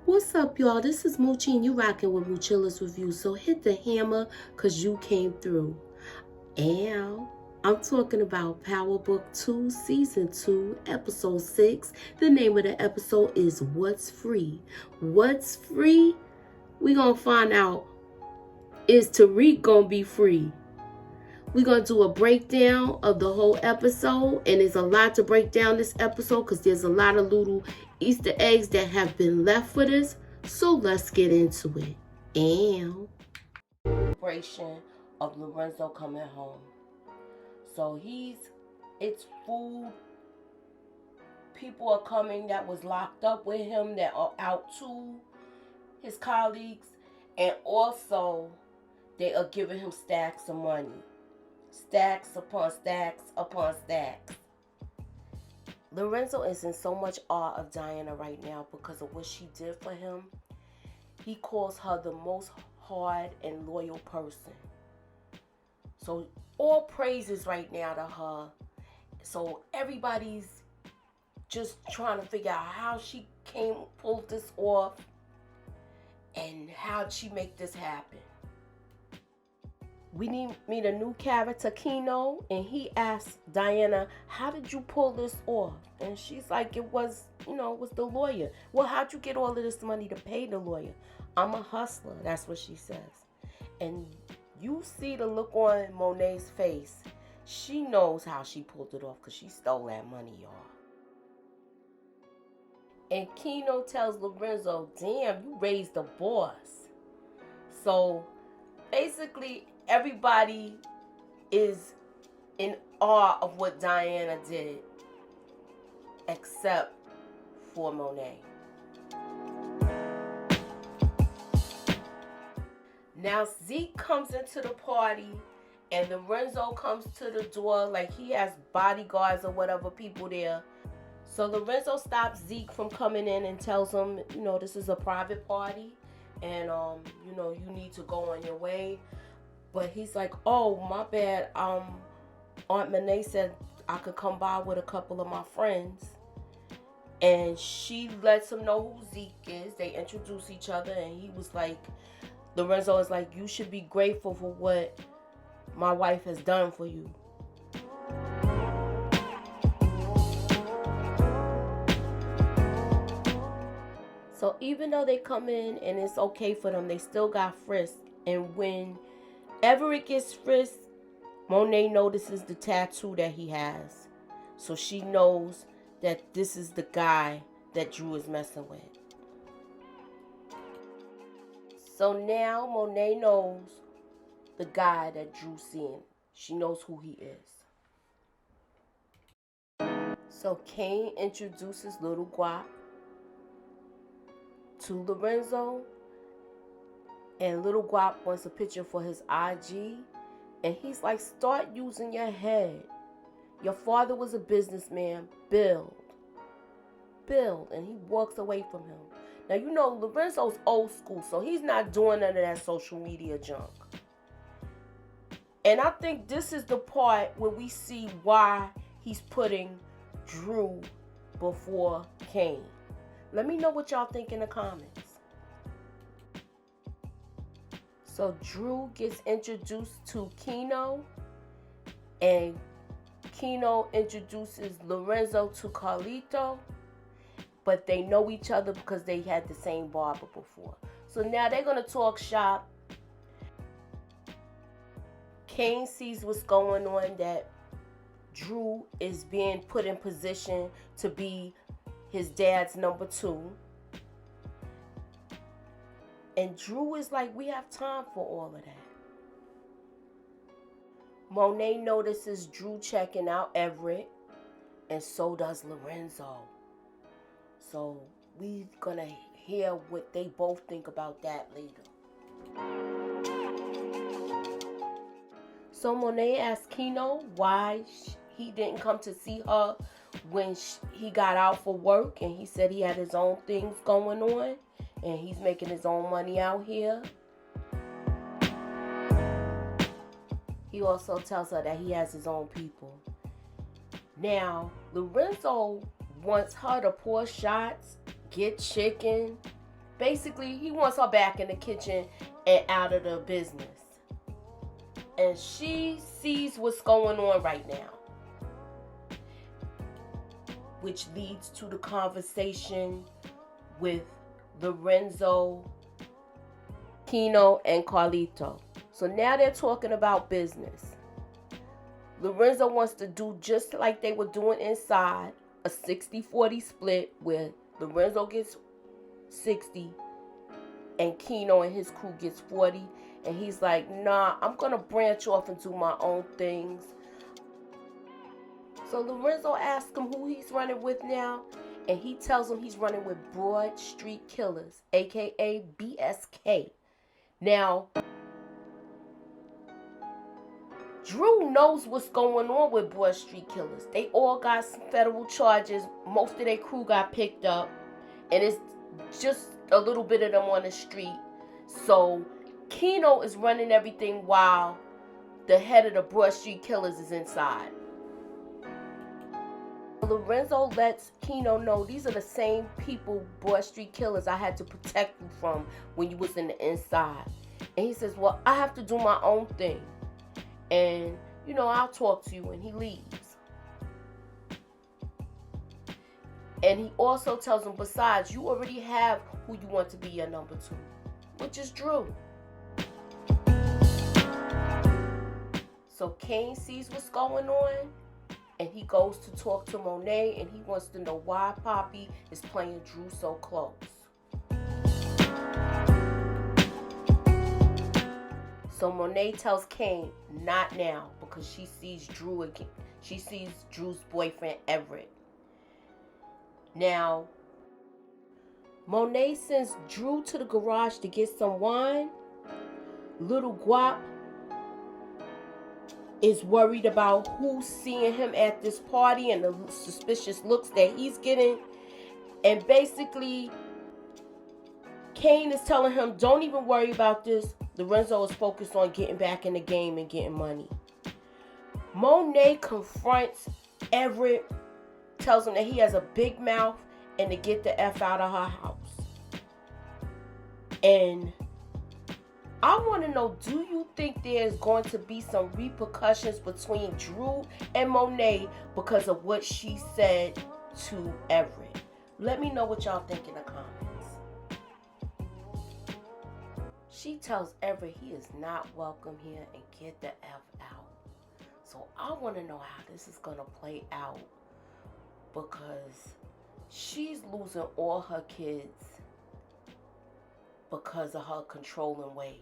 What's up, y'all? This is Moochie, and you rocking with Moochilla's Review. So hit the hammer, cause you came through. And I'm talking about Powerbook 2, Season 2, Episode 6. The name of the episode is What's Free? What's free? We gonna find out. Is Tariq gonna be free? We're going to do a breakdown of the whole episode, and there's a lot to break down this episode because there's a lot of little Easter eggs that have been left for this. So let's get into it. And celebration of Lorenzo coming home. So it's food. People are coming that was locked up with him that are out too, his colleagues, and also they are giving him stacks of money. Stacks upon stacks upon stacks. Lorenzo is in so much awe of Diana right now because of what she did for him. He calls her the most hard and loyal person. So all praises right now to her. So everybody's just trying to figure out how she pulled this off and how'd she make this happen. We meet a new character, Keno, and he asks Diana, how did you pull this off? And she's like, it was the lawyer. Well, how'd you get all of this money to pay the lawyer? I'm a hustler, that's what she says. And you see the look on Monet's face. She knows how she pulled it off because she stole that money, y'all. And Keno tells Lorenzo, damn, you raised the boss. So basically, everybody is in awe of what Diana did, except for Monet. Now Zeke comes into the party, and Lorenzo comes to the door like he has bodyguards or whatever people there. So Lorenzo stops Zeke from coming in and tells him, this is a private party, and you need to go on your way. But he's like, oh, my bad. Aunt Monet said I could come by with a couple of my friends. And she lets him know who Zeke is. They introduce each other. And he was like, Lorenzo is like, you should be grateful for what my wife has done for you. So even though they come in and it's okay for them, they still got frisked. And when Everett gets frisked, Monet notices the tattoo that he has. So she knows that this is the guy that Drew is messing with. So now Monet knows the guy that Drew's seeing. She knows who he is. So Kane introduces Little Guap to Lorenzo. And Little Guap wants a picture for his IG. And he's like, start using your head. Your father was a businessman. Build. And he walks away from him. Now, Lorenzo's old school, so he's not doing none of that social media junk. And I think this is the part where we see why he's putting Drew before Kane. Let me know what y'all think in the comments. So Drew gets introduced to Keno, and Keno introduces Lorenzo to Carlito, but they know each other because they had the same barber before. So now they're going to talk shop. Kane sees what's going on, that Drew is being put in position to be his dad's number 2. And Drew is like, we have time for all of that. Monet notices Drew checking out Everett, and so does Lorenzo. So we're going to hear what they both think about that later. So Monet asks Keno why he didn't come to see her when he got out for work, and he said he had his own things going on. And he's making his own money out here. He also tells her that he has his own people. Now, Lorenzo wants her to pour shots, get chicken, Basically, he wants her back in the kitchen and out of the business. And she sees what's going on right now, which leads to the conversation with Lorenzo, Kino, and Carlito. So now they're talking about business. Lorenzo wants to do just like they were doing inside, a 60-40 split where Lorenzo gets 60 and Kino and his crew gets 40. And he's like, nah, I'm going to branch off and do my own things. So Lorenzo asks him who he's running with now. And he tells him he's running with Broad Street Killers, a.k.a. BSK. Now, Drew knows what's going on with Broad Street Killers. They all got some federal charges. Most of their crew got picked up. And it's just a little bit of them on the street. So Kino is running everything while the head of the Broad Street Killers is inside. Lorenzo lets Kino know these are the same people, Broad Street Killers, I had to protect you from when you was in the inside. And he says, well, I have to do my own thing. And, I'll talk to you. And he leaves. And he also tells him, besides, you already have who you want to be your number 2, which is Drew. So Kane sees what's going on. And he goes to talk to Monet, and he wants to know why Poppy is playing Drew so close. So Monet tells Kane, not now, because she sees Drew again. She sees Drew's boyfriend, Everett. Now, Monet sends Drew to the garage to get some wine. Little Guap is worried about who's seeing him at this party and the suspicious looks that he's getting. And basically, Kane is telling him, don't even worry about this. Lorenzo is focused on getting back in the game and getting money. Monet confronts Everett, tells him that he has a big mouth and to get the F out of her house. And I want to know, do you think there's going to be some repercussions between Drew and Monet because of what she said to Everett? Let me know what y'all think in the comments. She tells Everett he is not welcome here and get the F out. So I want to know how this is going to play out, because she's losing all her kids because of her controlling ways.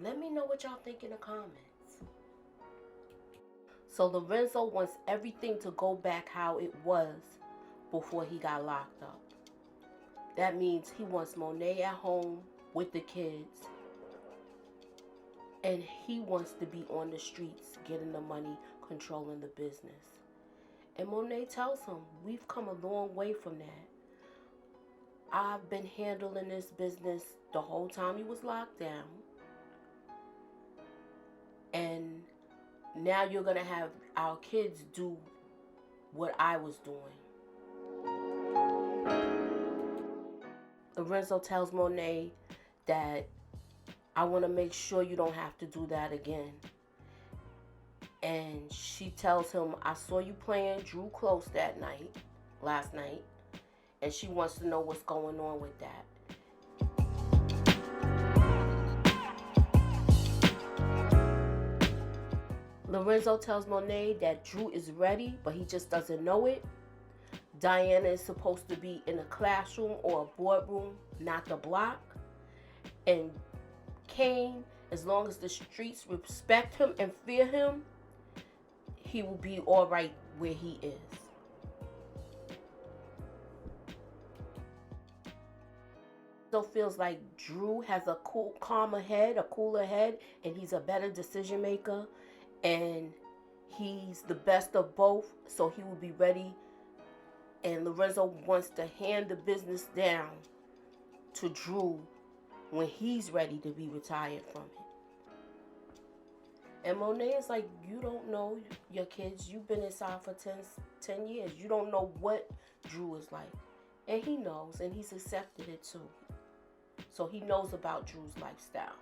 Let me know what y'all think in the comments. So Lorenzo wants everything to go back how it was before he got locked up. That means he wants Monet at home with the kids. And he wants to be on the streets, getting the money, controlling the business. And Monet tells him, we've come a long way from that. I've been handling this business the whole time he was locked down. And now you're going to have our kids do what I was doing. Lorenzo tells Monet that I want to make sure you don't have to do that again. And she tells him, I saw you playing Drew close last night. And she wants to know what's going on with that. Lorenzo tells Monet that Drew is ready, but he just doesn't know it. Diana is supposed to be in a classroom or a boardroom, not the block. And Kane, as long as the streets respect him and fear him, he will be all right where he is. So feels like Drew has a calmer head, a cooler head, and he's a better decision maker, and he's the best of both, so he will be ready. And Lorenzo wants to hand the business down to Drew when he's ready to be retired from it. And Monet is like, you don't know your kids. You've been inside for 10 years. You don't know what Drew is like. And he knows, and he's accepted it too. So he knows about Drew's lifestyle.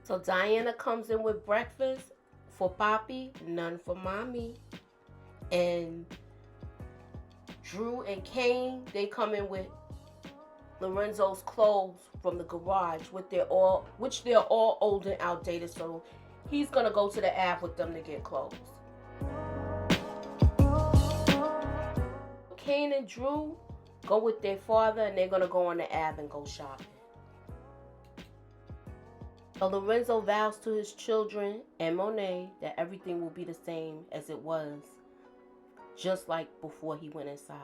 So Diana comes in with breakfast for Poppy, none for Mommy. And Drew and Kane, they come in with Lorenzo's clothes from the garage, which they're all old and outdated. So he's gonna go to the Ave with them to get clothes. Kane and Drew go with their father, and they're gonna go on the Ave and go shopping. So Lorenzo vows to his children and Monet that everything will be the same as it was, just like before he went inside.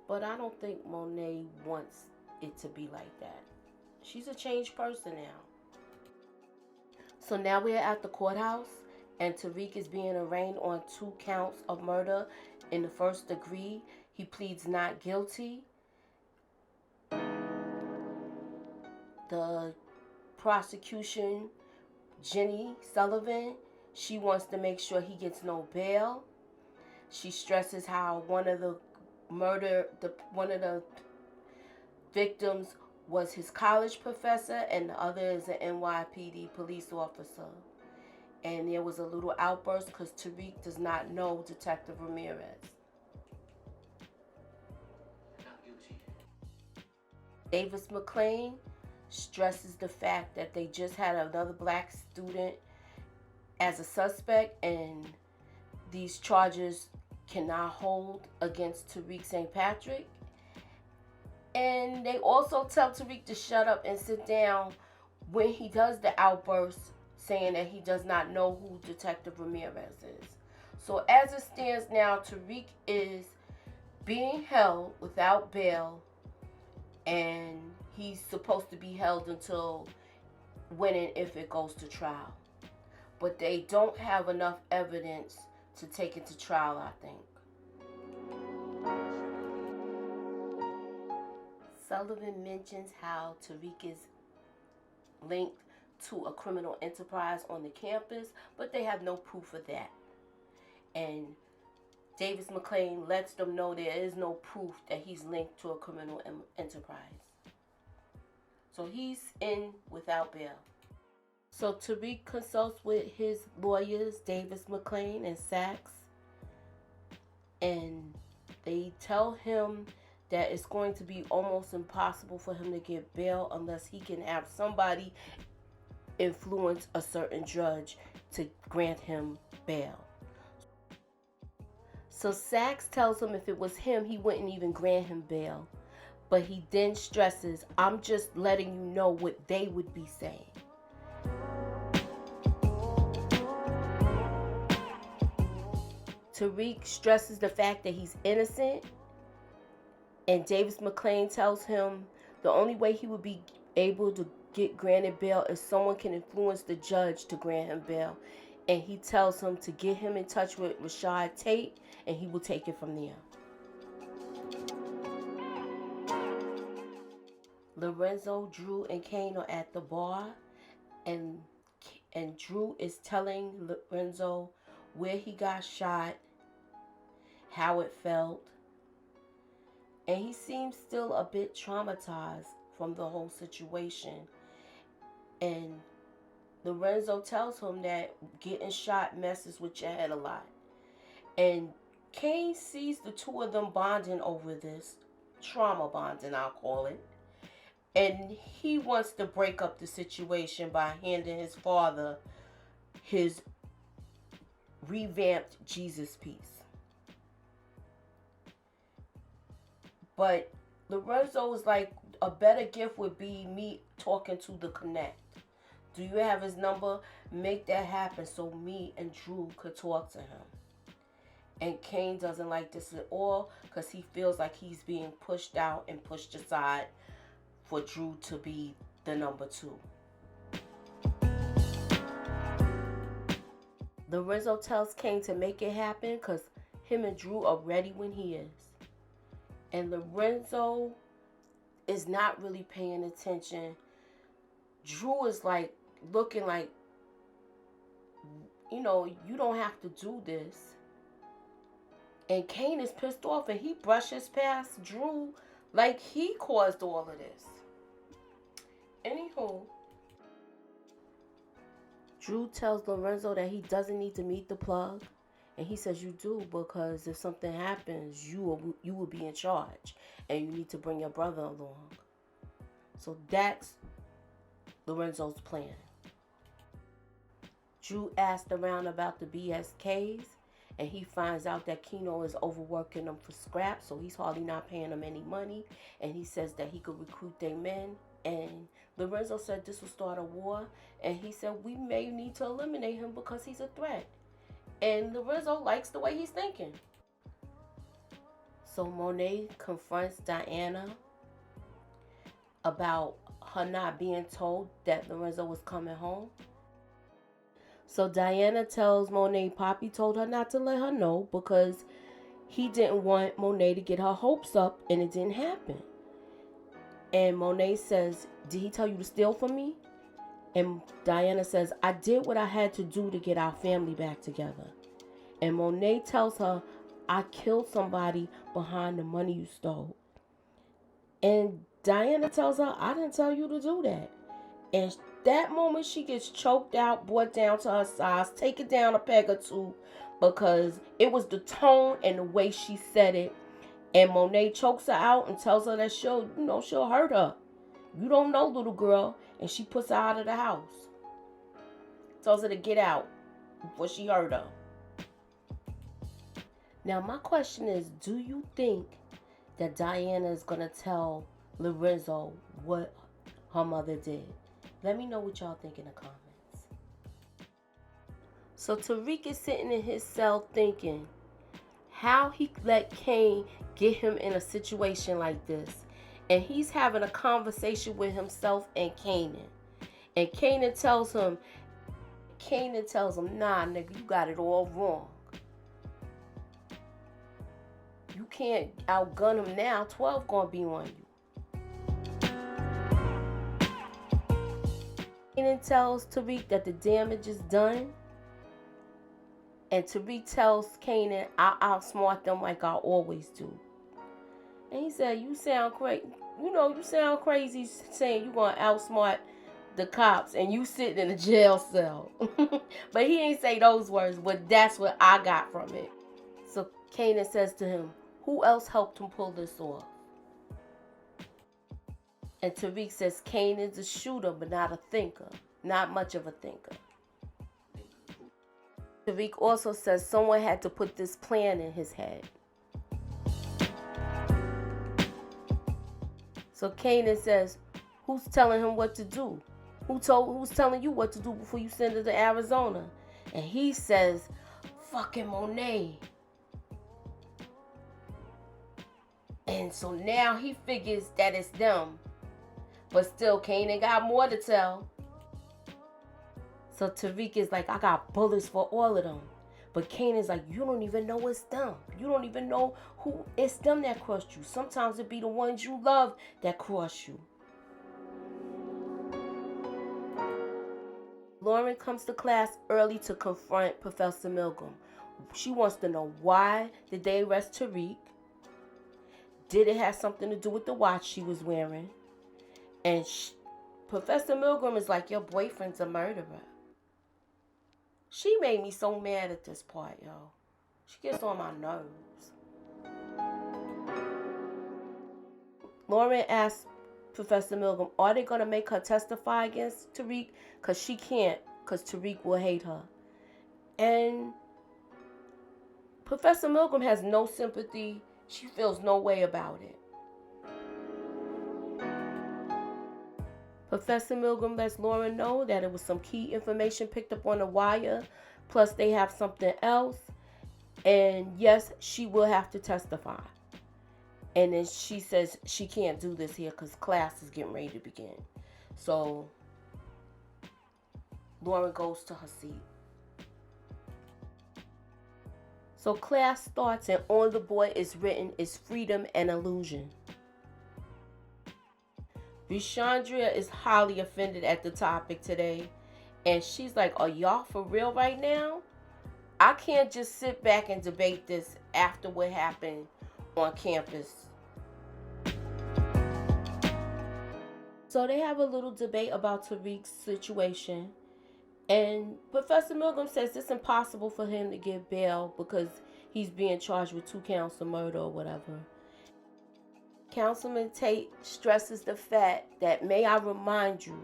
But I don't think Monet wants it to be like that. She's a changed person now. So now we're at the courthouse, and Tariq is being arraigned on 2 counts of murder in the first degree. He pleads not guilty. The prosecution, Jenny Sullivan, she wants to make sure he gets no bail. She stresses how one of the victims was his college professor, and the other is an NYPD police officer. And there was a little outburst because Tariq does not know Detective Ramirez. Davis McClain stresses the fact that they just had another black student as a suspect, and these charges cannot hold against Tariq St. Patrick. And they also tell Tariq to shut up and sit down when he does the outburst, saying that he does not know who Detective Ramirez is. So as it stands now, Tariq is being held without bail, and he's supposed to be held until when and if it goes to trial. But they don't have enough evidence to take it to trial, I think. Sullivan mentions how Tariq is linked to a criminal enterprise on the campus, but they have no proof of that. And Davis McClain lets them know there is no proof that he's linked to a criminal enterprise. So he's in without bail. So Tariq consults with his lawyers, Davis McClain and Sachs, and they tell him that it's going to be almost impossible for him to get bail unless he can have somebody influence a certain judge to grant him bail. So Sachs tells him if it was him, he wouldn't even grant him bail. But he then stresses, I'm just letting you know what they would be saying. Tariq stresses the fact that he's innocent, and Davis McClain tells him the only way he would be able to get granted bail is someone can influence the judge to grant him bail. And he tells him to get him in touch with Rashad Tate, and he will take it from there. Lorenzo, Drew, and Kane are at the bar, and Drew is telling Lorenzo where he got shot, how it felt, and he seems still a bit traumatized from the whole situation. And Lorenzo tells him that getting shot messes with your head a lot. And Kane sees the two of them bonding over this, trauma bonding, I'll call it. And he wants to break up the situation by handing his father his revamped Jesus piece. But Lorenzo was like, a better gift would be me talking to the Connect. Do you have his number? Make that happen so me and Drew could talk to him. And Kane doesn't like this at all because he feels like he's being pushed out and pushed aside for Drew to be the number 2. Lorenzo tells Kane to make it happen because him and Drew are ready when he is. And Lorenzo is not really paying attention. Drew is like looking like, you know, you don't have to do this. And Kane is pissed off and he brushes past Drew Like he caused all of this. Anywho, Drew tells Lorenzo that he doesn't need to meet the plug. And he says you do, because if something happens, you will be in charge. And you need to bring your brother along. So that's Lorenzo's plan. Drew asked around about the BSKs, and he finds out that Keno is overworking them for scraps, so he's hardly not paying them any money. And he says that he could recruit their men. And Lorenzo said this will start a war, and he said we may need to eliminate him because he's a threat. And Lorenzo likes the way he's thinking. So Monet confronts Diana about her not being told that Lorenzo was coming home. So Diana tells Monet Poppy told her not to let her know because he didn't want Monet to get her hopes up, and it didn't happen. And Monet says, did he tell you to steal from me? And Diana says, I did what I had to do to get our family back together. And Monet tells her, I killed somebody behind the money you stole. And Diana tells her, I didn't tell you to do that. And that moment she gets choked out, brought down to her size, taken down a peg or two, because it was the tone and the way she said it. And Monet chokes her out and tells her that she'll hurt her. You don't know, little girl. And she puts her out of the house. Tells her to get out before she hurt her. Now my question is, do you think that Diana is going to tell Lorenzo what her mother did? Let me know what y'all think in the comments. So Tariq is sitting in his cell thinking how he let Kane get him in a situation like this. And he's having a conversation with himself and Kanan. And Kanan tells him, nah, nigga, you got it all wrong. You can't outgun him now. 12 gonna be on you. Kanan tells Tariq that the damage is done. And Tariq tells Kanan, I'll outsmart them like I always do. And he said, you sound crazy. You sound crazy saying you're going to outsmart the cops and you sitting in a jail cell. But he ain't say those words, but that's what I got from it. So Kanan says to him, who else helped him pull this off? And Tariq says Kanan's a shooter, but not a thinker. Not much of a thinker. Tariq also says someone had to put this plan in his head. So Kanan says, who's telling him what to do? Who's telling you what to do before you send it to Arizona? And he says, fucking Monet. And so now he figures that it's them. But still, Kanan got more to tell. So Tariq is like, I got bullets for all of them. But Kanan's like, you don't even know it's them. You don't even know who it's them that crossed you. Sometimes it be the ones you love that cross you. Lauren comes to class early to confront Professor Milgram. She wants to know, why did they arrest Tariq? Did it have something to do with the watch she was wearing? And Professor Milgram is like, your boyfriend's a murderer. She made me so mad at this part, yo. She gets on my nerves. Lauren asks Professor Milgram, are they going to make her testify against Tariq? Because she can't, because Tariq will hate her. And Professor Milgram has no sympathy. She feels no way about it. Professor Milgram lets Lauren know that it was some key information picked up on the wire, plus they have something else, and yes, she will have to testify. And then she says she can't do this here because class is getting ready to begin. So Lauren goes to her seat. So class starts, and on the board is written is freedom and illusion. Rishandria is highly offended at the topic today. And she's like, are y'all for real right now? I can't just sit back and debate this after what happened on campus. So they have a little debate about Tariq's situation. And Professor Milgram says it's impossible for him to get bail because he's being charged with 2 counts of murder or whatever. Councilman Tate stresses the fact that, may I remind you,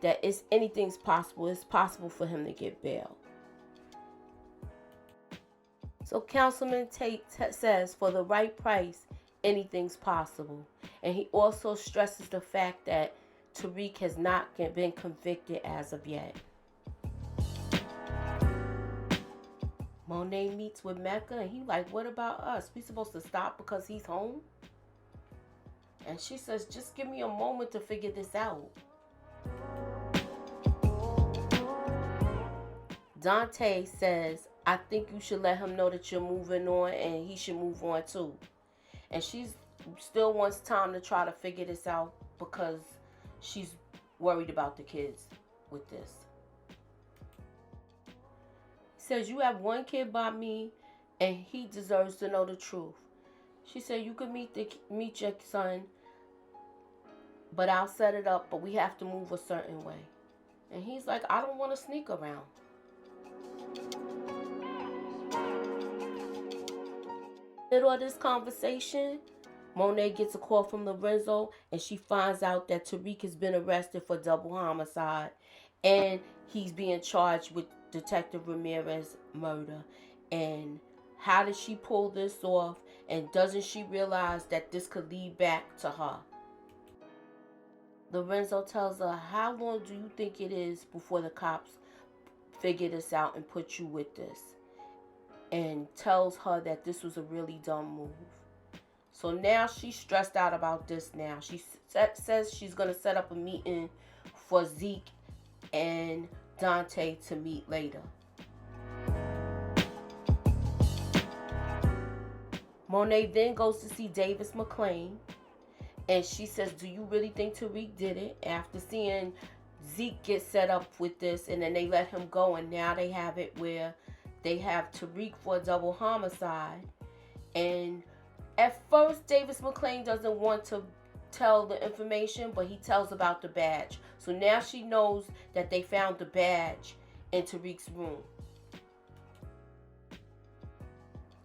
that anything's possible. It's possible for him to get bail. So Councilman Tate says, for the right price, anything's possible. And he also stresses the fact that Tariq has not been convicted as of yet. Monet meets with Mecca and he like, what about us? We supposed to stop because he's home? And she says, just give me a moment to figure this out. Dante says, I think you should let him know that you're moving on and he should move on too. And she still wants time to try to figure this out because she's worried about the kids with this. He says, you have one kid by me and he deserves to know the truth. She said, you can meet your son, but I'll set it up, but we have to move a certain way. And he's like, I don't want to sneak around. Middle of this conversation, Monet gets a call from Lorenzo and she finds out that Tariq has been arrested for double homicide and he's being charged with Detective Ramirez's murder. And how did she pull this off? And doesn't she realize that this could lead back to her? Lorenzo tells her, how long do you think it is before the cops figure this out and put you with this? And tells her that this was a really dumb move. So now she's stressed out about this now. She says she's going to set up a meeting for Zeke and Dante to meet later. Monet then goes to see Davis McClain. And she says, do you really think Tariq did it? After seeing Zeke get set up with this and then they let him go. And now they have it where they have Tariq for a double homicide. And at first, Davis McClain doesn't want to tell the information, but he tells about the badge. So now she knows that they found the badge in Tariq's room.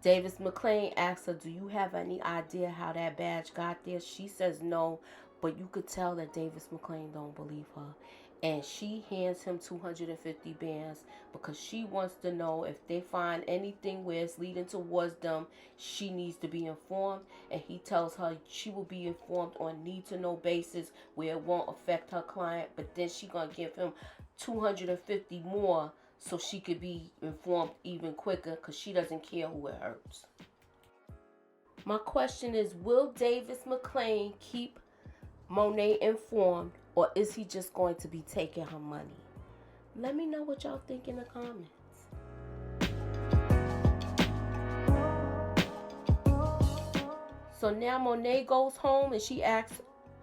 Davis McClain asks her, do you have any idea how that badge got there? She says no, but you could tell that Davis McClain don't believe her. And she hands him 250 bands because she wants to know if they find anything where it's leading towards them, she needs to be informed. And he tells her she will be informed on need-to-know basis where it won't affect her client. But then she going to give him 250 more so she could be informed even quicker because she doesn't care who it hurts. My question is, will Davis McClain keep Monet informed, or is he just going to be taking her money? Let me know what y'all think in the comments. So now Monet goes home and she asks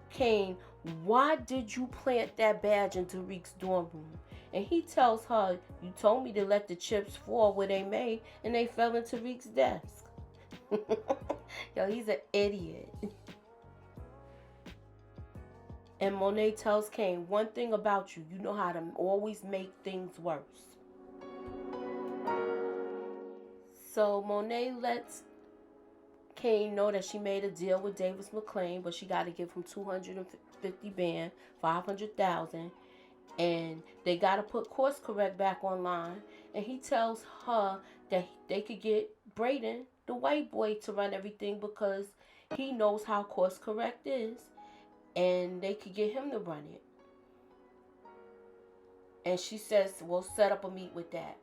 Kane, why did you plant that badge in Tariq's dorm room? And he tells her, you told me to let the chips fall where they may, and they fell in Tariq's desk. Yo, he's an idiot. And Monet tells Kane, one thing about you, you know how to always make things worse. So Monet lets Kane know that she made a deal with Davis McClain, but she got to give him 250 band, 500,000, and they got to put Course Correct back online. And he tells her that they could get Braden, the white boy, to run everything because he knows how Course Correct is. And they could get him to run it. And she says, we'll set up a meet with that.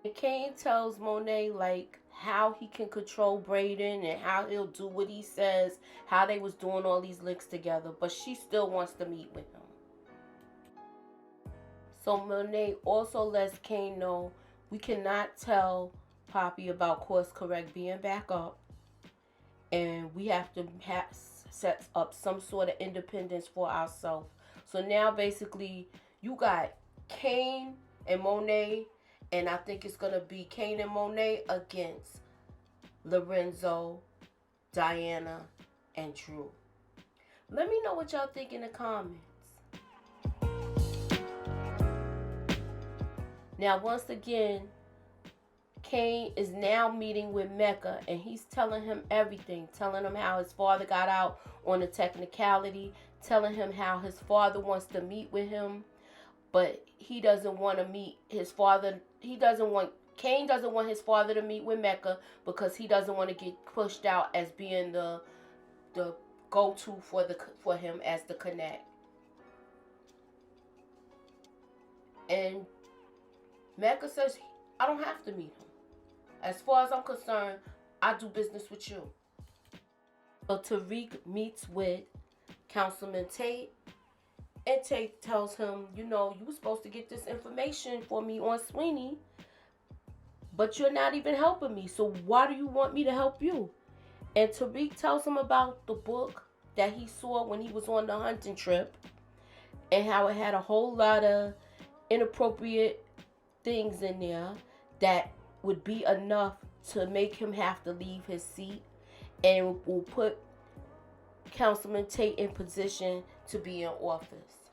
And Kane tells Monet like how he can control Braden and how he'll do what he says, how they was doing all these licks together, but she still wants to meet with him. So Monet also lets Kane know we cannot tell Poppy about Course Correct being back up, and we have to set up some sort of independence for ourselves. So now basically you got Kane and Monet, and I think it's going to be Kane and Monet against Lorenzo, Diana, and Drew. Let me know what y'all think in the comments. Now, once again, Cain is now meeting with Mecca, and he's telling him everything, telling him how his father got out on a technicality, telling him how his father wants to meet with him, but he doesn't want to meet his father. Cain doesn't want his father to meet with Mecca because he doesn't want to get pushed out as being the go-to for him as the connect. And Mecca says, I don't have to meet him. As far as I'm concerned, I do business with you. So Tariq meets with Councilman Tate, and Tate tells him, you were supposed to get this information for me on Sweeney, but you're not even helping me. So why do you want me to help you? And Tariq tells him about the book that he saw when he was on the hunting trip, and how it had a whole lot of inappropriate things in there that would be enough to make him have to leave his seat, and will put Councilman Tate in position to be in office.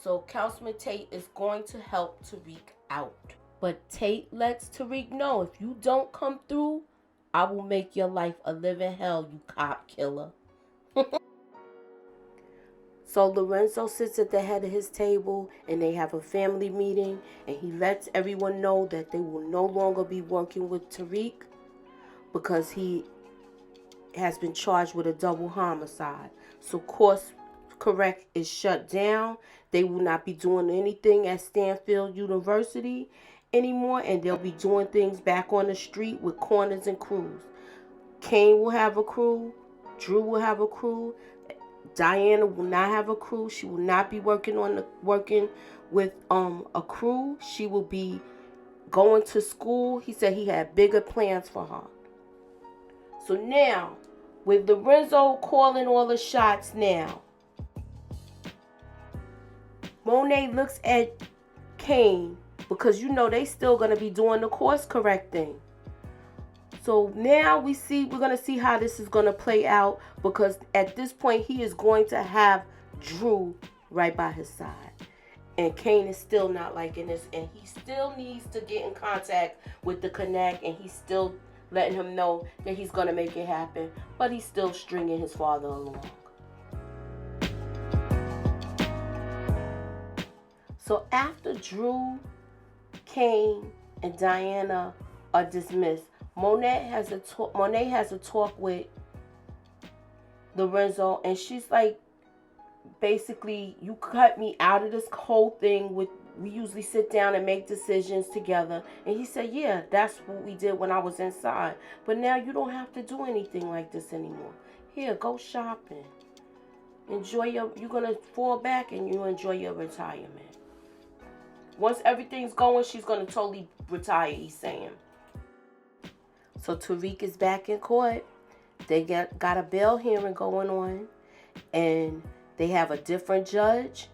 So Councilman Tate is going to help Tariq out. But Tate lets Tariq know, if you don't come through, I will make your life a living hell, you cop killer. So Lorenzo sits at the head of his table, and they have a family meeting, and he lets everyone know that they will no longer be working with Tariq because he has been charged with a double homicide. So Course Correct is shut down. They will not be doing anything at Stanford University anymore, and they'll be doing things back on the street with corners and crews. Cain will have a crew. Drew will have a crew. Diana will not have a crew. She will not be working with a crew. She will be going to school. He said he had bigger plans for her. So now, with Lorenzo calling all the shots now, Monet looks at Cain because they still gonna be doing the course correcting. So now we're going to see how this is going to play out, because at this point he is going to have Drew right by his side. And Cain is still not liking this, and he still needs to get in contact with the Connect, and he's still letting him know that he's going to make it happen, but he's still stringing his father along. So after Drew, Cain, and Diana are dismissed, Monet has a talk with Lorenzo, and she's like, basically, you cut me out of this whole thing. We usually sit down and make decisions together. And he said, yeah, that's what we did when I was inside. But now you don't have to do anything like this anymore. Here, go shopping. You're going to fall back and you enjoy your retirement. Once everything's going, she's going to totally retire, he's saying. So Tariq is back in court. They got a bail hearing going on, and they have a different judge,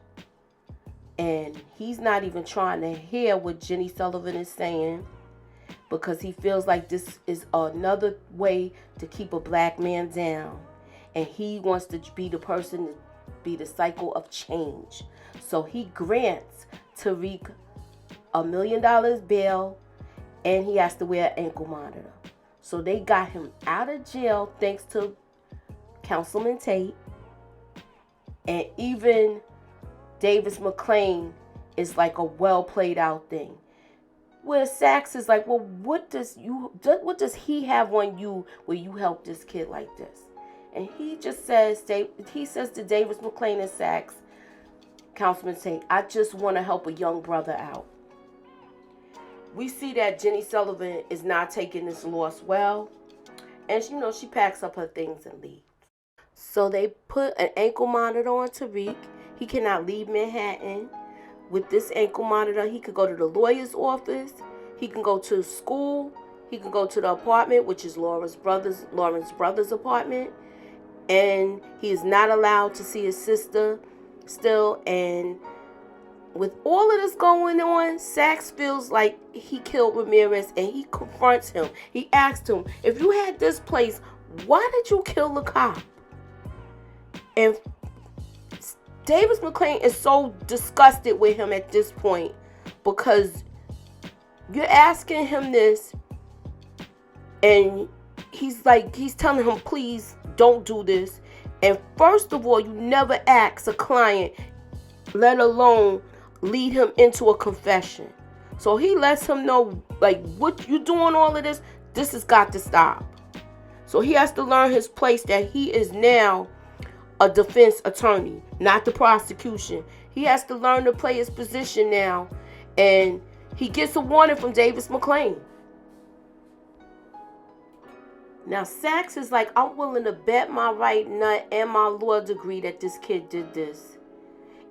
and he's not even trying to hear what Jenny Sullivan is saying, because he feels like this is another way to keep a black man down, and he wants to be the person to be the cycle of change. So he grants Tariq $1 million bail, and he has to wear an ankle monitor. So they got him out of jail thanks to Councilman Tate. And even Davis McClain is like a well played out thing. Where Sachs is like, well, what does he have on you where you help this kid like this? And he just says, he says to Davis McClain and Sachs, Councilman Tate, I just want to help a young brother out. We see that Jenny Sullivan is not taking this loss well. And, she packs up her things and leaves. So they put an ankle monitor on Tariq. He cannot leave Manhattan. With this ankle monitor, he could go to the lawyer's office. He can go to school. He can go to the apartment, which is Lawrence Brothers' apartment. And he is not allowed to see his sister still. And with all of this going on, Sachs feels like he killed Ramirez, and he confronts him. He asked him, if you had this place, why did you kill the cop? And Davis McClain is so disgusted with him at this point because you're asking him this and he's telling him, please don't do this. And first of all, you never ask a client, let alone lead him into a confession. So he lets him know, like, what you doing all of this, this has got to stop. So he has to learn his place, that he is now a defense attorney, not the prosecution. He has to learn to play his position now. And he gets a warning from Davis McClain. Now, Sachs is like, I'm willing to bet my right nut and my law degree that this kid did this.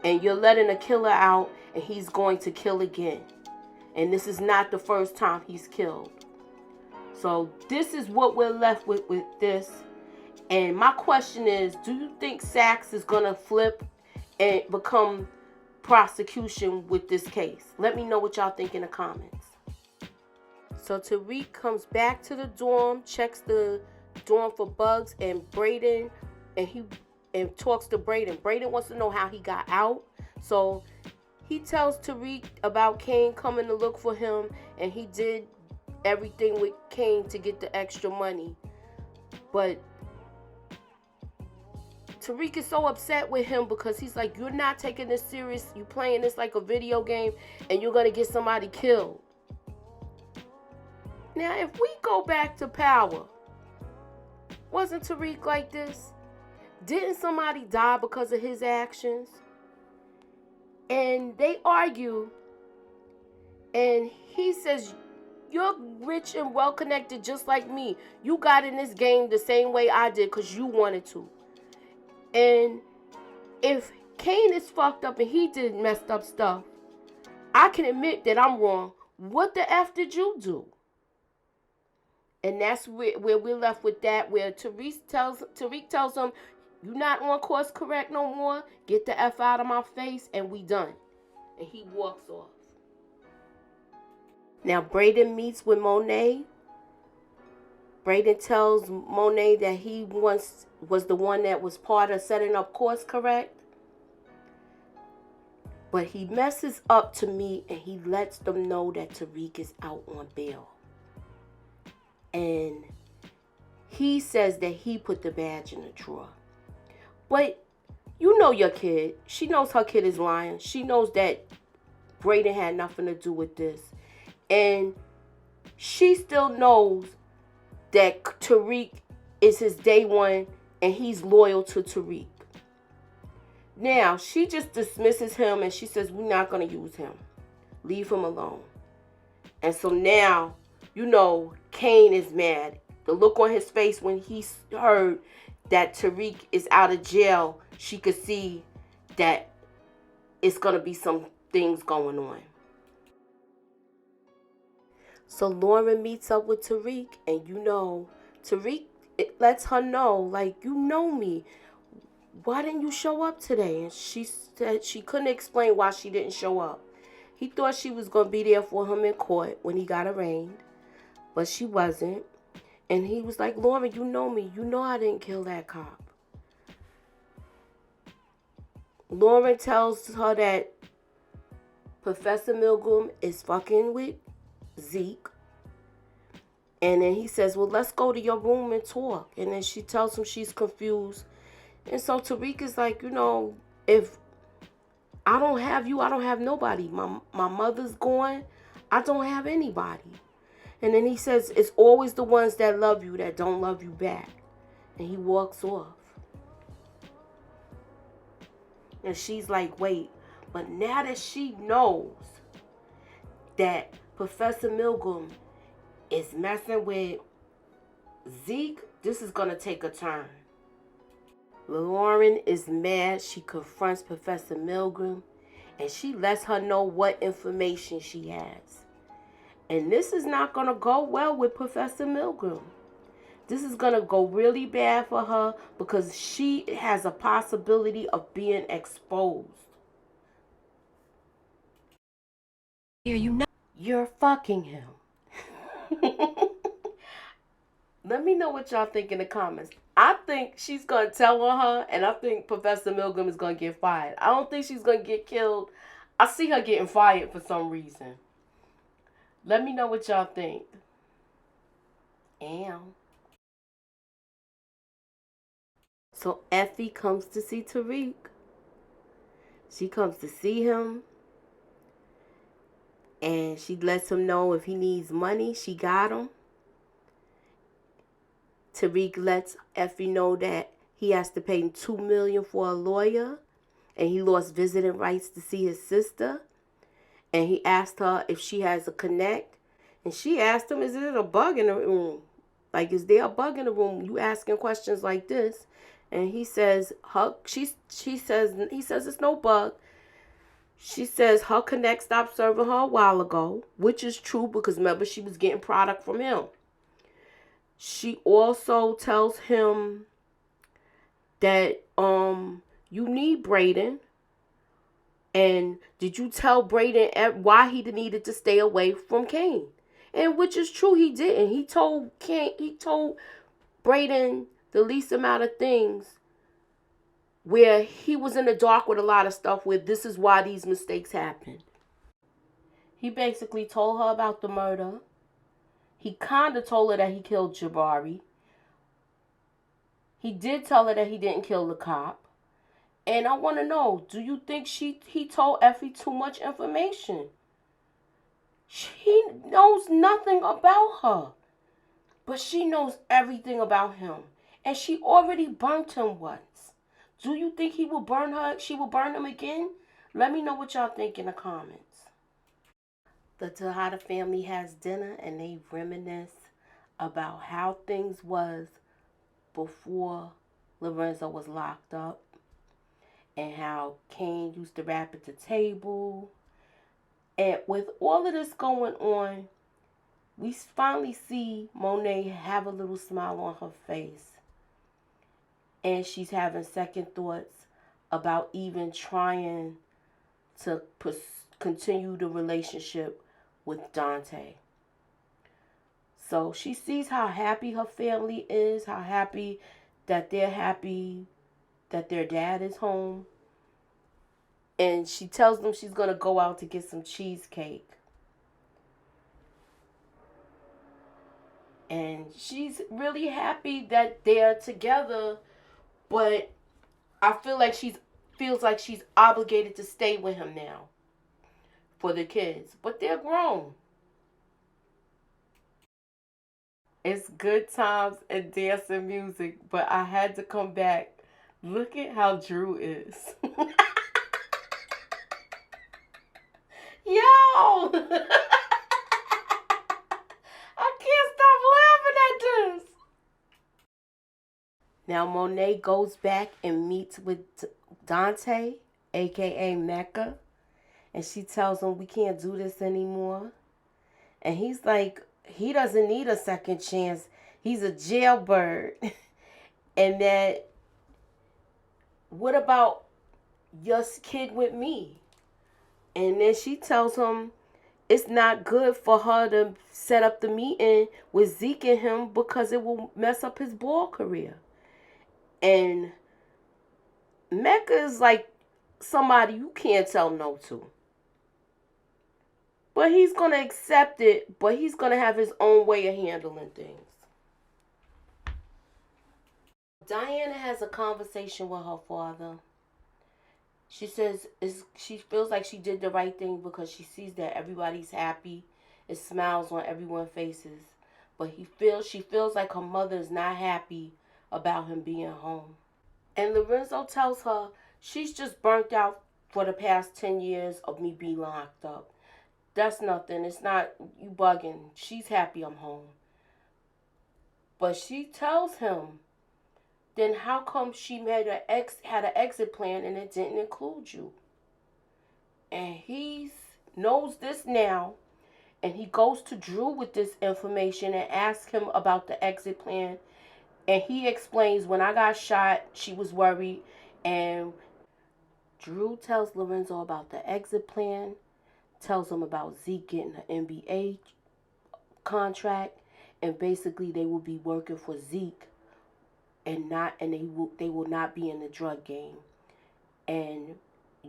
And you're letting a killer out, and he's going to kill again. And this is not the first time he's killed. So this is what we're left with this. And my question is, do you think Sachs is going to flip and become prosecution with this case? Let me know what y'all think in the comments. So Tariq comes back to the dorm, checks the dorm for bugs, and Braden, and talks to Braden. Braden wants to know how he got out. So he tells Tariq about Kane coming to look for him, and he did everything with Kane to get the extra money. But Tariq is so upset with him because he's like, you're not taking this serious. You're playing this like a video game, and you're going to get somebody killed. Now, if we go back to Power, wasn't Tariq like this? Didn't somebody die because of his actions? And they argue, and he says, you're rich and well-connected just like me. You got in this game the same way I did because you wanted to. And if Kane is fucked up and he did messed up stuff, I can admit that I'm wrong. What the F did you do? And that's where we're left with that, where Tariq tells him, you're not on course correct no more. Get the F out of my face, and we done. And he walks off. Now, Braden meets with Monet. Braden tells Monet that he once was the one that was part of setting up course correct. But he messes up to me, and he lets them know that Tariq is out on bail. And he says that he put the badge in the drawer. But you know your kid. She knows her kid is lying. She knows that Braden had nothing to do with this. And she still knows that Tariq is his day one and he's loyal to Tariq. Now, she just dismisses him and she says, we're not going to use him. Leave him alone. And so now, you know, Kane is mad. The look on his face when he heard that Tariq is out of jail, she could see that it's going to be some things going on. So Lauren meets up with Tariq, and you know, Tariq lets her know, like, you know me. Why didn't you show up today? And she said she couldn't explain why she didn't show up. He thought she was going to be there for him in court when he got arraigned, but she wasn't. And he was like, Lauren, you know me. You know I didn't kill that cop. Lauren tells her that Professor Milgram is fucking with Zeke. And then he says, well, let's go to your room and talk. And then she tells him she's confused. And so Tariq is like, you know, if I don't have you, I don't have nobody. My mother's gone. I don't have anybody. And then he says, it's always the ones that love you that don't love you back. And he walks off. And she's like, wait. But now that she knows that Professor Milgram is messing with Zeke, this is going to take a turn. Lauren is mad. She confronts Professor Milgram, and she lets her know what information she has. And this is not going to go well with Professor Milgram. This is going to go really bad for her because she has a possibility of being exposed. You're fucking him. Let me know what y'all think in the comments. I think she's going to tell on her, and I think Professor Milgram is going to get fired. I don't think she's going to get killed. I see her getting fired for some reason. Let me know what y'all think. And so Effie comes to see Tariq. She comes to see him, and she lets him know if he needs money, she got him. Tariq lets Effie know that he has to pay $2 million for a lawyer, and he lost visiting rights to see his sister. And he asked her if she has a connect, and she asked him, "Is there a bug in the room? Like, is there a bug in the room? You asking questions like this?" And he says, "Her." She says he says it's no bug. She says her connect stopped serving her a while ago, which is true because remember she was getting product from him. She also tells him that you need Braden. And did you tell Braden why he needed to stay away from Kane? And which is true, he didn't. He told Braden the least amount of things where he was in the dark with a lot of stuff where this is why these mistakes happen. He basically told her about the murder. He kind of told her that he killed Jabari. He did tell her that he didn't kill the cop. And I want to know, do you think he told Effie too much information? She knows nothing about her, but she knows everything about him. And she already burnt him once. Do you think he will burn her? She will burn him again? Let me know what y'all think in the comments. The Tejada family has dinner and they reminisce about how things was before Lorenzo was locked up, and how Kane used to rap at the table. And with all of this going on, we finally see Monet have a little smile on her face. And she's having second thoughts about even trying to continue the relationship with Dante. So she sees how happy her family is, how happy that they're happy that their dad is home. And she tells them she's going to go out to get some cheesecake. And she's really happy that they're together, but I feel like feels like she's obligated to stay with him now for the kids. But they're grown. It's good times and dancing music, but I had to come back. Look at how Drew is. Yo! I can't stop laughing at this. Now Monet goes back and meets with Dante, aka Mecca, and she tells him we can't do this anymore. And he's like, he doesn't need a second chance. He's a jailbird. And that, what about your kid with me? And then she tells him it's not good for her to set up the meeting with Zeke and him because it will mess up his ball career. And Mecca is like somebody you can't tell no to. But he's going to accept it, but he's going to have his own way of handling things. Diana has a conversation with her father. She says she feels like she did the right thing because she sees that everybody's happy. It smiles on everyone's faces. But she feels like her mother is not happy about him being home. And Lorenzo tells her she's just burnt out for the past 10 years of me being locked up. That's nothing. It's not you bugging. She's happy I'm home. But she tells him, then how come she had an exit plan and it didn't include you? And he knows this now, and he goes to Drew with this information and asks him about the exit plan. And he explains, when I got shot, she was worried. And Drew tells Lorenzo about the exit plan, tells him about Zeke getting an NBA contract, and basically they will be working for Zeke, and they will not be in the drug game. And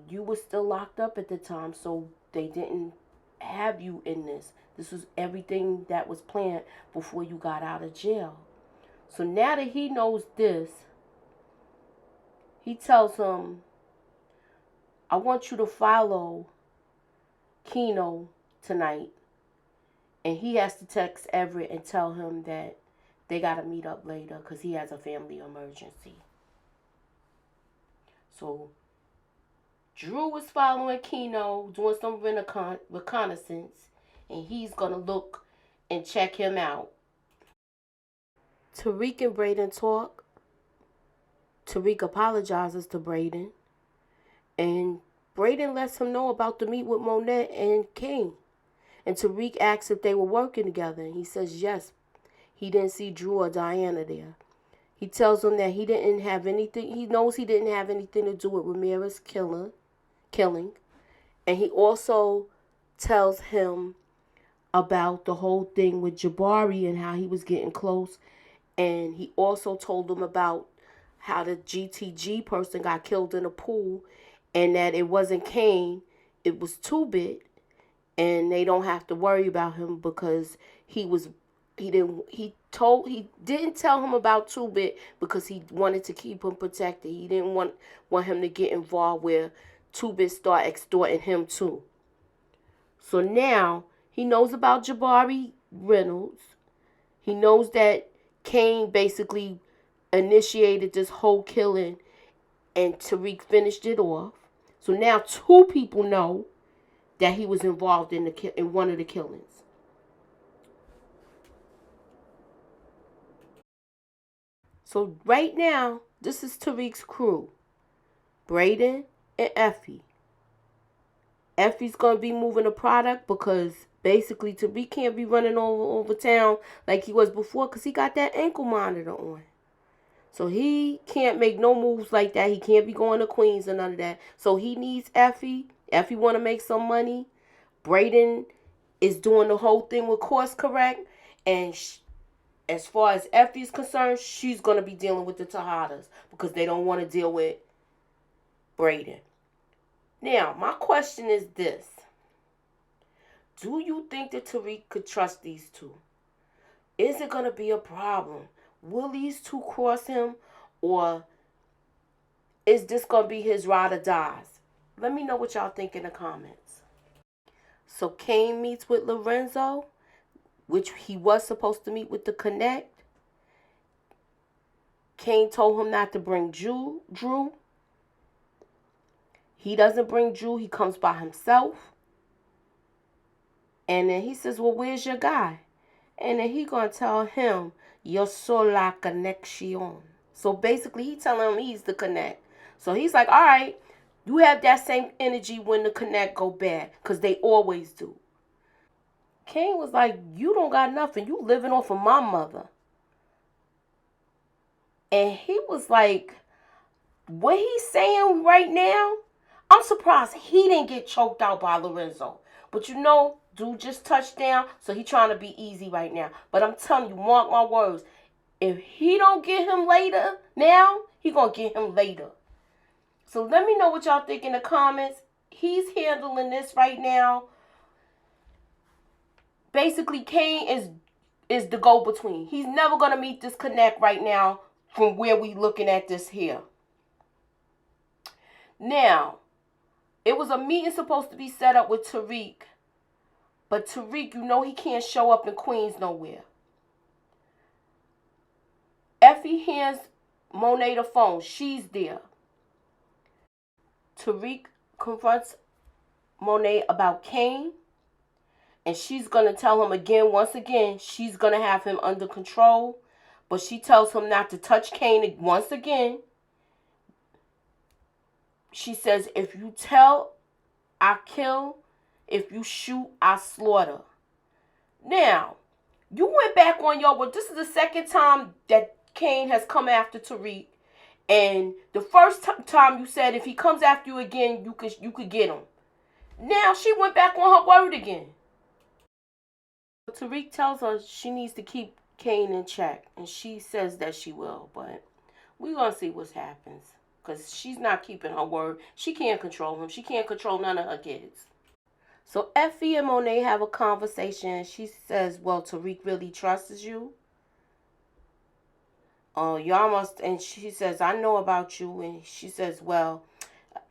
you were still locked up at the time, so they didn't have you in this. This was everything that was planned before you got out of jail. So now that he knows this, he tells him, I want you to follow Keno tonight. And he has to text Everett and tell him that they got to meet up later because he has a family emergency. So Drew was following Keno, doing some reconnaissance, and he's going to look and check him out. Tariq and Braden talk. Tariq apologizes to Braden, and Braden lets him know about the meet with Monet and Kane. And Tariq asks if they were working together, and he says yes. He didn't see Drew or Diana there. He tells him that he didn't have anything. He knows he didn't have anything to do with Ramirez's killing. And he also tells him about the whole thing with Jabari and how he was getting close. And he also told him about how the GTG person got killed in a pool, and that it wasn't Kane, it was Two-Bit, and they don't have to worry about him because he didn't tell him about Two-Bit because he wanted to keep him protected. He didn't want him to get involved where Two-Bit start extorting him too. So now he knows about Jabari Reynolds. He knows that Kane basically initiated this whole killing and Tariq finished it off. So now two people know that he was involved in one of the killings. So right now, this is Tariq's crew. Braden and Effie. Effie's going to be moving the product because basically Tariq can't be running over town like he was before because he got that ankle monitor on. So he can't make no moves like that. He can't be going to Queens or none of that. So he needs Effie. Effie want to make some money. Braden is doing the whole thing with course correct. And as far as Effie is concerned, she's going to be dealing with the Tejadas because they don't want to deal with Braden. Now, my question is this. Do you think that Tariq could trust these two? Is it going to be a problem? Will these two cross him, or is this going to be his ride or dies? Let me know what y'all think in the comments. So Kane meets with Lorenzo, which he was supposed to meet with the Connect. Kane told him not to bring Drew. He doesn't bring Drew. He comes by himself. And then he says, well, where's your guy? And then he going to tell him, yo soy la conexión. So basically, he telling him he's the Connect. So he's like, all right, you have that same energy when the Connect go bad, because they always do. Kane was like, you don't got nothing. You living off of my mother. And he was like, what he's saying right now, I'm surprised he didn't get choked out by Lorenzo. But you know, dude just touched down, so he trying to be easy right now. But I'm telling you, mark my words, if he don't get him later now, he gonna get him later. So let me know what y'all think in the comments. He's handling this right now. Basically, Kane is the go-between. He's never gonna meet this Connect right now from where we looking at this here. Now, it was a meeting supposed to be set up with Tariq. But Tariq, you know he can't show up in Queens nowhere. Effie hands Monet the phone. She's there. Tariq confronts Monet about Kane. And she's going to tell him again, once again, she's going to have him under control. But she tells him not to touch Kane once again. She says, if you tell, I kill. If you shoot, I slaughter. Now, you went back on your word. This is the second time that Kane has come after Tariq. And the first time you said if he comes after you again, you could get him. Now she went back on her word again. Tariq tells her she needs to keep Kane in check, and she says that she will, but we're gonna see what happens, because she's not keeping her word. She can't control him. She can't control none of her kids. So Effie and Monet have a conversation. She says, well, Tariq really trusts you. Y'all must, and she says, I know about you. And she says, well,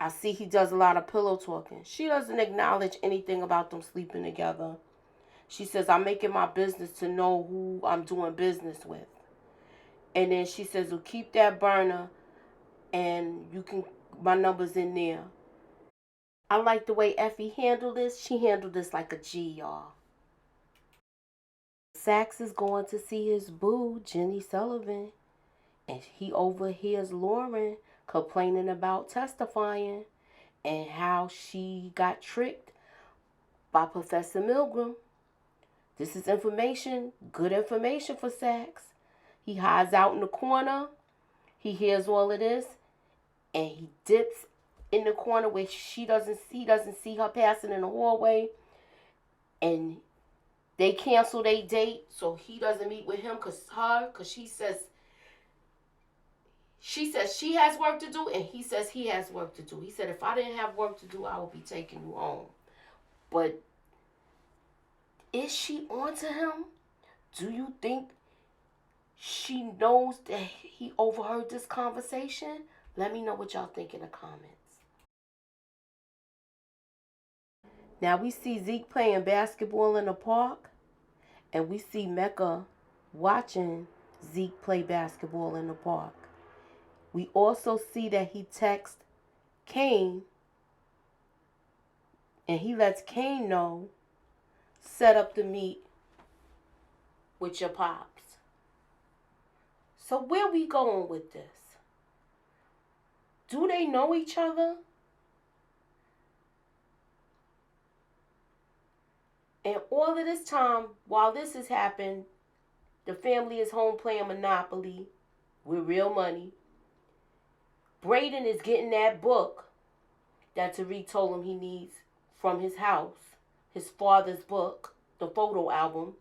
I see he does a lot of pillow talking. She doesn't acknowledge anything about them sleeping together. She says, I'm making my business to know who I'm doing business with. And then she says, well, keep that burner and you can, my number's in there. I like the way Effie handled this. She handled this like a G, y'all. Sax is going to see his boo, Jenny Sullivan, and he overhears Lauren complaining about testifying and how she got tricked by Professor Milgram. This is information, good information for Sax. He hides out in the corner. He hears all of this, and he dips in the corner where he doesn't see her passing in the hallway, and they cancel their date, so he doesn't meet with him because she says she has work to do, and he says he has work to do. He said, if I didn't have work to do, I would be taking you home. But is she on to him? Do you think she knows that he overheard this conversation? Let me know what y'all think in the comments. Now we see Zeke playing basketball in the park, and we see Mecca watching Zeke play basketball in the park. We also see that he texts Kane, and he lets Kane know, set up the meet with your pops. So where we going with this? Do they know each other? And all of this time, while this has happened, the family is home playing Monopoly with real money. Brayden is getting that book that Tariq told him he needs from his house. His father's book, the photo album.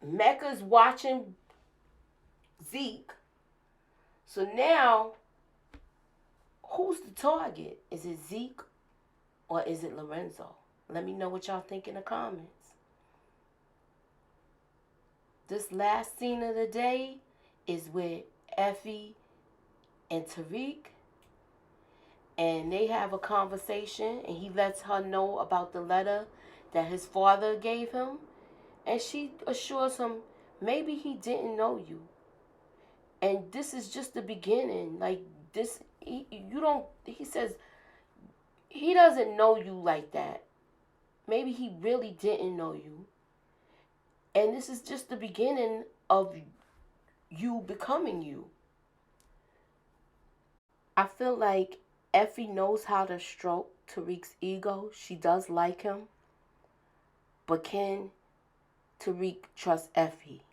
Mecca's watching Zeke. So now, who's the target? Is it Zeke or is it Lorenzo? Let me know what y'all think in the comments. This last scene of the day is with Effie and Tariq. And they have a conversation, and he lets her know about the letter that his father gave him. And she assures him, maybe he didn't know you. And this is just the beginning. Like this, he says, he doesn't know you like that. Maybe he really didn't know you. And this is just the beginning of you becoming you. I feel like Effie knows how to stroke Tariq's ego. She does like him. But can Tariq trust Effie?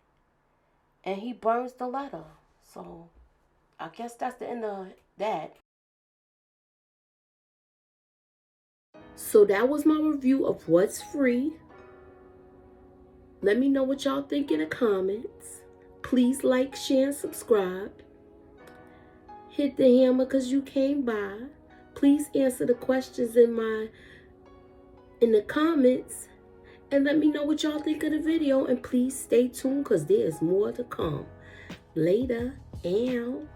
And he burns the letter. So I guess that's the end of that. So that was my review of what's free. Let me know what y'all think in the comments. Please like, share, and subscribe. Hit the hammer because you came by. Please answer the questions in the comments. And let me know what y'all think of the video. And please stay tuned because there's more to come. Later. Ow.